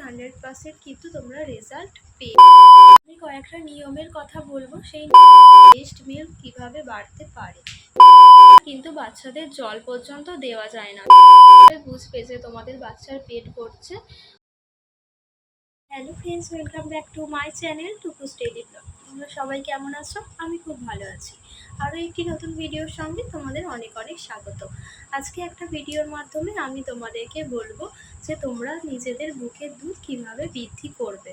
100% কিন্তু তোমরা রেজাল্ট পেয়ে। আমি কয়েকটা নিয়মের কথা বলবো, সেই ব্রেস্ট মিল্ক কিভাবে বাড়তে পারে। কিন্তু বাচ্চাদের জল পর্যন্ত দেওয়া যায় না, বুঝবে যে তোমাদের বাচ্চার পেট ভরছে। Hello friends, welcome back to my channel Tukus daily vlog. তোমরা সবাই কেমন আছো? আমি খুব ভালো আছি। আরও একটি নতুন ভিডিওর সঙ্গে তোমাদের অনেক অনেক স্বাগত। আজকে একটা ভিডিওর মাধ্যমে আমি তোমাদেরকে বলবো যে তোমরা নিজেদের বুকের দুধ কিভাবে বৃদ্ধি করবে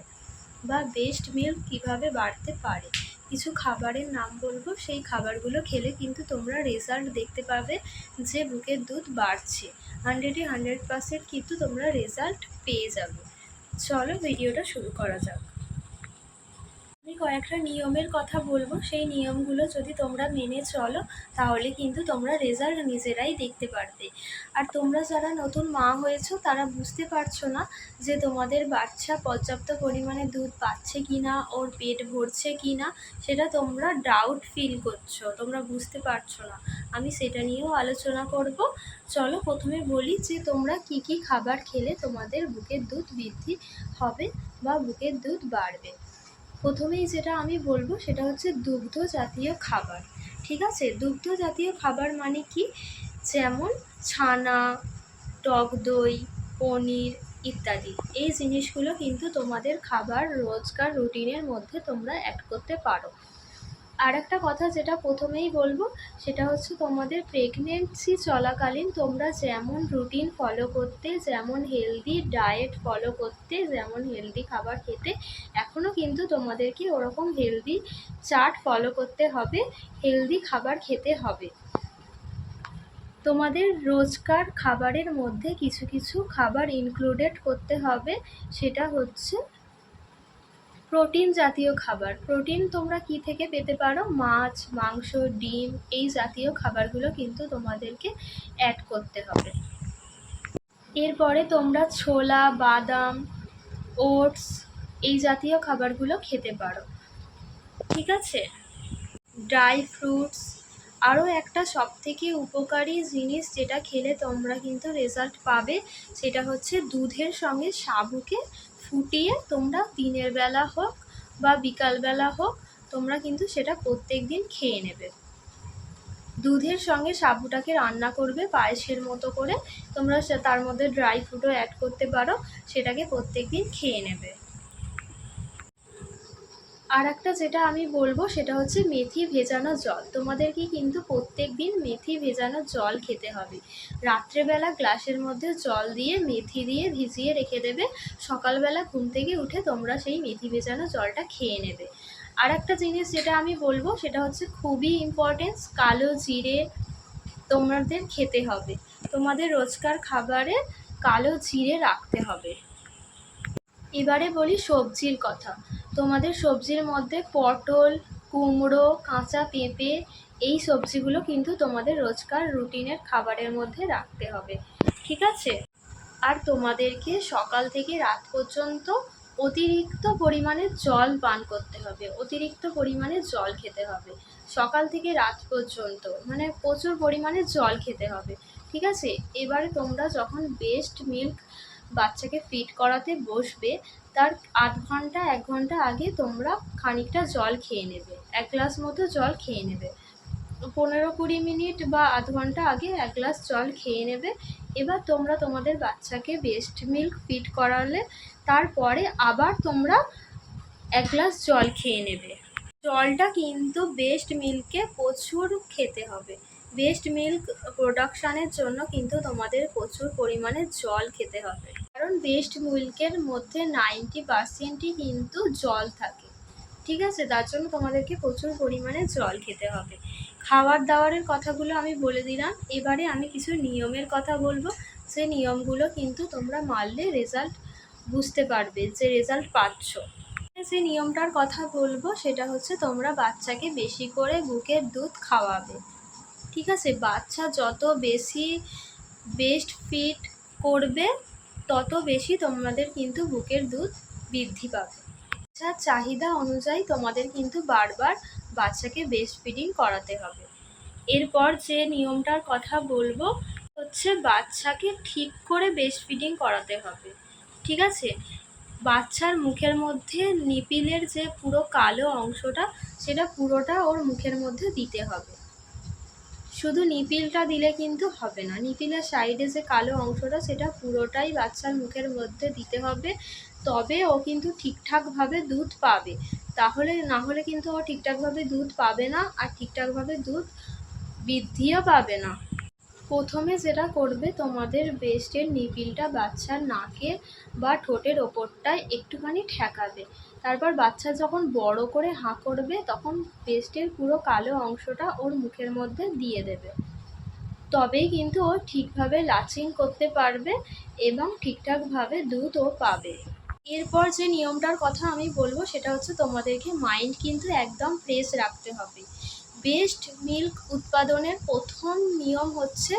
বা ব্রেস্ট মিল্ক কিভাবে বাড়তে পারে। কিছু খাবারের নাম বলবো, সেই খাবারগুলো খেলে কিন্তু তোমরা রেজাল্ট দেখতে পাবে যে বুকের দুধ বাড়ছে। 100% কিন্তু তোমরা রেজাল্ট পেয়ে যাবে। চলো ভিডিওটা শুরু করা যাক। আমি কয়েকটা নিয়মের কথা বলবো, সেই নিয়মগুলো যদি তোমরা মেনে চলো তাহলে কিন্তু তোমরা রেজাল্ট নিজেরাই দেখতে পারবে। আর তোমরা যারা নতুন মা হয়েছো তারা বুঝতে পারছো না যে তোমাদের বাচ্চা পর্যাপ্ত পরিমাণে দুধ পাচ্ছে কি না, ওর পেট ভরছে কি না, সেটা তোমরা ডাউট ফিল করছো, তোমরা বুঝতে পারছো না। আমি সেটা নিয়েও আলোচনা করব। চলো প্রথমে বলি যে তোমরা কি কি খাবার খেলে তোমাদের বুকের দুধ বৃদ্ধি হবে বা বুকের দুধ বাড়বে। প্রথমেই যেটা আমি বলবো সেটা হচ্ছে দুগ্ধ জাতীয় খাবার। ঠিক আছে, দুগ্ধ জাতীয় খাবার মানে কি? যেমন ছানা, টক দই, পনির ইত্যাদি। এই জিনিসগুলো কিন্তু তোমাদের খাবার রোজকার রুটিনের মধ্যে তোমরা অ্যাড করতে পারো। আর একটা কথা যেটা প্রথমেই বলবো সেটা হচ্ছে তোমাদের প্রেগনেন্সি চলাকালীন তোমরা যেমন রুটিন ফলো করতে, যেমন হেলদি ডায়েট ফলো করতে, যেমন হেলদি খাবার খেতে, এখনও কিন্তু তোমাদেরকে ওরকম হেলদি চার্ট ফলো করতে হবে, হেলদি খাবার খেতে হবে। তোমাদের রোজকার খাবারের মধ্যে কিছু কিছু খাবার ইনক্লুডেড করতে হবে, সেটা হচ্ছে প্রোটিন জাতীয় খাবার। প্রোটিন তোমরা কি থেকে পেতে পারো? মাছ, মাংস, ডিম, এই জাতীয় খাবারগুলো কিন্তু তোমাদেরকে অ্যাড করতে হবে। এরপরে তোমরা ছোলা, বাদাম, ওটস এই জাতীয় খাবারগুলো খেতে পারো। ঠিক আছে, ড্রাই ফ্রুটস। আরও একটা সবথেকে উপকারী জিনিস যেটা খেলে তোমরা কিন্তু রেজাল্ট পাবে সেটা হচ্ছে দুধের সঙ্গে সাবুকে ফুটিয়ে তোমরা দিনের বেলা হোক বা বিকালবেলা হোক তোমরা কিন্তু সেটা প্রত্যেক দিন খেয়ে নেবে। দুধের সঙ্গে সাবুটাকে রান্না করবে পায়েসের মতো করে, তোমরা তার মধ্যে ড্রাই ফ্রুটও অ্যাড করতে পারো, সেটাকে প্রত্যেক দিন খেয়ে নেবে। আর একটা যেটা আমি বলবো সেটা হচ্ছে মেথি ভেজানো জল। তোমাদেরকে কিন্তু প্রত্যেক দিন মেথি ভেজানো জল খেতে হবে। রাত্রেবেলা গ্লাসের মধ্যে জল দিয়ে মেথি দিয়ে ভিজিয়ে রেখে দেবে, সকালবেলা ঘুম থেকে উঠে তোমরা সেই মেথি ভেজানো জলটা খেয়ে নেবে। আর একটা জিনিস যেটা আমি বলবো সেটা হচ্ছে খুবই ইম্পর্টেন্স, কালো জিরে তোমাদের খেতে হবে। তোমাদের রোজকার খাবারে কালো জিরে রাখতে হবে। এবারে বলি সবজির কথা। তোমাদের সবজির মধ্যে পটল, কুমড়ো, কাঁচা পেঁপে এই সবজিগুলো কিন্তু তোমাদের রোজকার রুটিনের খাবারের মধ্যে রাখতে হবে। ঠিক আছে, আর তোমাদেরকে সকাল থেকে রাত পর্যন্ত অতিরিক্ত পরিমাণে জল পান করতে হবে, অতিরিক্ত পরিমাণে জল খেতে হবে। সকাল থেকে রাত পর্যন্ত মানে প্রচুর পরিমাণে জল খেতে হবে। ঠিক আছে, এবারে তোমরা যখন ব্রেস্ট মিল্ক বাচ্চাকে ফিড করাতে বসবে তার আধ ঘন্টা 1 ঘন্টা আগে তোমরা খানিকটা জল খেয়ে নেবে, 1 গ্লাস মতো জল খেয়ে নেবে। 15-20 মিনিট বা আধ ঘন্টা আগে 1 গ্লাস জল খেয়ে নেবে। এবার তোমরা তোমাদের বাচ্চাকে ব্রেস্ট মিল্ক ফিড করালে তারপরে আবার তোমরা 1 গ্লাস জল খেয়ে নেবে। জলটা কিন্তু ব্রেস্ট মিল্ককে প্রচুর খেতে হবে। ব্রেস্ট মিল্ক প্রোডাকশানের জন্য কিন্তু তোমাদের প্রচুর পরিমাণে জল খেতে হবে, কারণ ব্রেস্ট মিল্কের মধ্যে 90%ই কিন্তু জল থাকে। ঠিক আছে, তার জন্য তোমাদেরকে প্রচুর পরিমাণে জল খেতে হবে। খাবার দাবারের কথাগুলো আমি বলে দিলাম। এবারে আমি কিছু নিয়মের কথা বলবো, যে নিয়মগুলো কিন্তু তোমরা মানলে রেজাল্ট বুঝতে পারবে যে রেজাল্ট পাচ্ছ। যে নিয়মটার কথা বলবো সেটা হচ্ছে তোমরা বাচ্চাকে বেশি করে বুকের দুধ খাওয়াবে। ঠিক আছে, বাচ্চা যত বেশি ব্রেস্ট ফিড করবে তত বেশি তোমাদের কিন্তু বুকের দুধ বৃদ্ধি পাবে। বাচ্চার চাহিদা অনুযায়ী তোমাদের কিন্তু বারবার বাচ্চাকে ব্রেস্ট ফিডিং করাতে হবে। এরপর যে নিয়মটার কথা বলবো হচ্ছে বাচ্চাকে ঠিক করে ব্রেস্ট ফিডিং করাতে হবে। ঠিক আছে, বাচ্চার মুখের মধ্যে নিপিলের যে পুরো কালো অংশটা সেটা পুরোটা ওর মুখের মধ্যে দিতে হবে। শুধু নিপিলটা দিলে কিন্তু হবে না, নিপিলের সাইডে যে কালো অংশটা সেটা পুরোটাই বাচ্চার মুখের মধ্যে দিতে হবে, তবে ও কিন্তু ঠিকঠাকভাবে দুধ পাবে। তাহলে না হলে কিন্তু ও ঠিকঠাকভাবে দুধ পাবে না, আর ঠিকঠাকভাবে দুধ বৃদ্ধিও পাবে না। প্রথমে যেটা করবে, তোমাদের ব্রেস্টের নিপিলটা বাচ্চার নাকে বা ঠোঁটের ওপরটায় একটুখানি ঠেকাবে। তারপর বাচ্চা যখন বড় করে হাঁ করবে তখন ব্রেস্টের পুরো কালো অংশটা ওর মুখের মধ্যে দিয়ে দেবে। তবেই কিন্তু ও ঠিকভাবে লাচিং করতে পারবে এবং ঠিকঠাকভাবে দুধ ও পাবে। এরপর যে নিয়মটার কথা আমি বলবো সেটা হচ্ছে, তোমাদেরকে মাইন্ড কিন্তু একদম ফ্রেশ রাখতে হবে। বেস্ট মিল্ক উৎপাদনের প্রথম নিয়ম হচ্ছে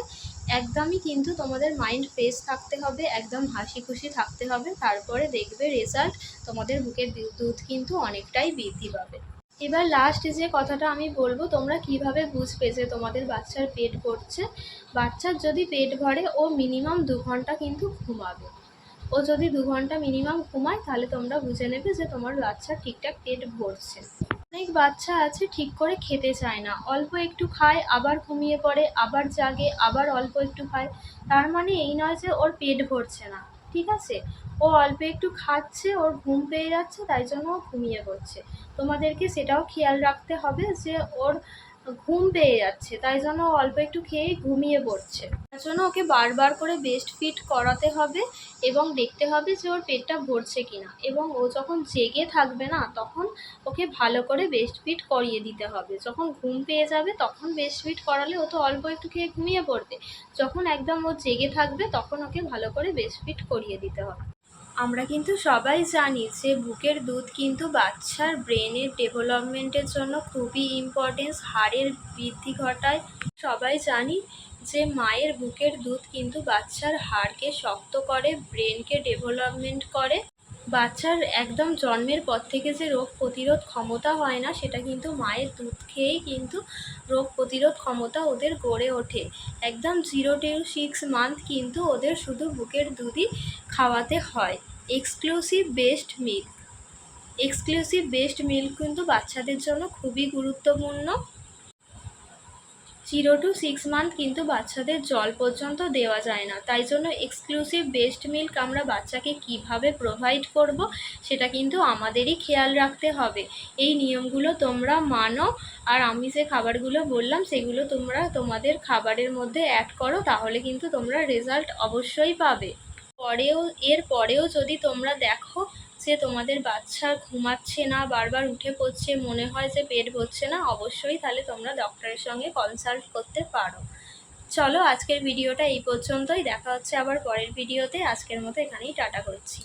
একদমই কিন্তু তোমাদের মাইন্ড ফ্রেশ থাকতে হবে, একদম হাসি খুশি থাকতে হবে। তারপরে দেখবে রেজাল্ট, তোমাদের বুকের দুধ কিন্তু অনেকটাই বৃদ্ধি পাবে। এবার লাস্ট যে কথাটা আমি বলবো, তোমরা কিভাবে বুঝবে যে তোমাদের বাচ্চার পেট ভরছে। বাচ্চার যদি পেট ভরে ও মিনিমাম 2 ঘন্টা কিন্তু ঘুমাবে। ও যদি 2 ঘন্টা মিনিমাম ঘুমায় তাহলে তোমরা বুঝে নেবে যে তোমার বাচ্চার ঠিকঠাক পেট ভরছে। অনেক বাচ্চা আছে ঠিক করে খেতে চায় না, অল্প একটু খায় আবার ঘুমিয়ে পড়ে, আবার জাগে, আবার অল্প একটু খায়। তার মানে এই নয় যে ওর পেট ভরছে না, ঠিক আছে? ও অল্প একটু খাচ্ছে, ওর ঘুম পেয়ে যাচ্ছে, তাই জন্য ও ঘুমিয়ে পড়ছে। তোমাদেরকে সেটাও খেয়াল রাখতে হবে যে ওর ঘুম পেয়ে যাচ্ছে, তাই জন্য ও অল্প একটু খেয়েই ঘুমিয়ে পড়ছে। তার জন্য ওকে বারবার করে ব্রেস্ট ফিড করাতে হবে এবং দেখতে হবে যে ওর পেটটা ভরছে কিনা। এবং ও যখন জেগে থাকবে না, তখন ওকে ভালো করে ব্রেস্ট ফিড করিয়ে দিতে হবে। যখন ঘুম পেয়ে যাবে তখন ব্রেস্ট ফিড করালে ও তো অল্প একটু খেয়ে ঘুমিয়ে পড়বে। যখন একদম ও জেগে থাকবে তখন ওকে ভালো করে ব্রেস্ট ফিড করিয়ে দিতে হবে। আমরা কিন্তু সবাই জানি যে বুকের দুধ কিন্তু বাচ্চার ব্রেনের ডেভেলপমেন্টের জন্য খুবই ইম্পর্টেন্স, হাড়ের বৃদ্ধি ঘটায়। সবাই জানি যে মায়ের বুকের দুধ কিন্তু বাচ্চার হাড়কে শক্ত করে, ব্রেনকে ডেভেলপমেন্ট করে। বাচ্চার একদম জন্মের পর থেকে যে রোগ প্রতিরোধ ক্ষমতা হয় না, সেটা কিন্তু মায়ের দুধ খেয়েই কিন্তু রোগ প্রতিরোধ ক্ষমতা ওদের গড়ে ওঠে। একদম 0 to 6 মান্থ কিন্তু ওদের শুধু বুকের দুধই খাওয়াতে হয়। এক্সক্লুসিভ বেস্ট মিল্ক কিন্তু বাচ্চাদের জন্য খুবই গুরুত্বপূর্ণ। 0 to 6 মান্থ কিন্তু বাচ্চাদের জল পর্যন্ত দেওয়া যায় না, তাই জন্য এক্সক্লুসিভ বেস্ট মিল্ক আমরা বাচ্চাকে কিভাবে প্রোভাইড করব সেটা কিন্তু আমাদেরই খেয়াল রাখতে হবে। এই নিয়মগুলো তোমরা মানো, আর আমি যে খাবারগুলো বললাম সেগুলো তোমরা তোমাদের খাবারের মধ্যে অ্যাড করো, তাহলে কিন্তু তোমরা রেজাল্ট অবশ্যই পাবে। এরপরেও যদি তোমরা দেখো যে তোমাদের বাচ্চা ঘুমাচ্ছে না, বারবার উঠে পড়ছে, মনে হয় যে পেট ভরছে না, অবশ্যই তাহলে তোমরা ডক্টরের সঙ্গে কনসাল্ট করতে পারো। চলো আজকের ভিডিওটা এই পর্যন্তই, দেখা হচ্ছে আবার পরের ভিডিওতে। আজকের মতো এখানেই টাটা করছি।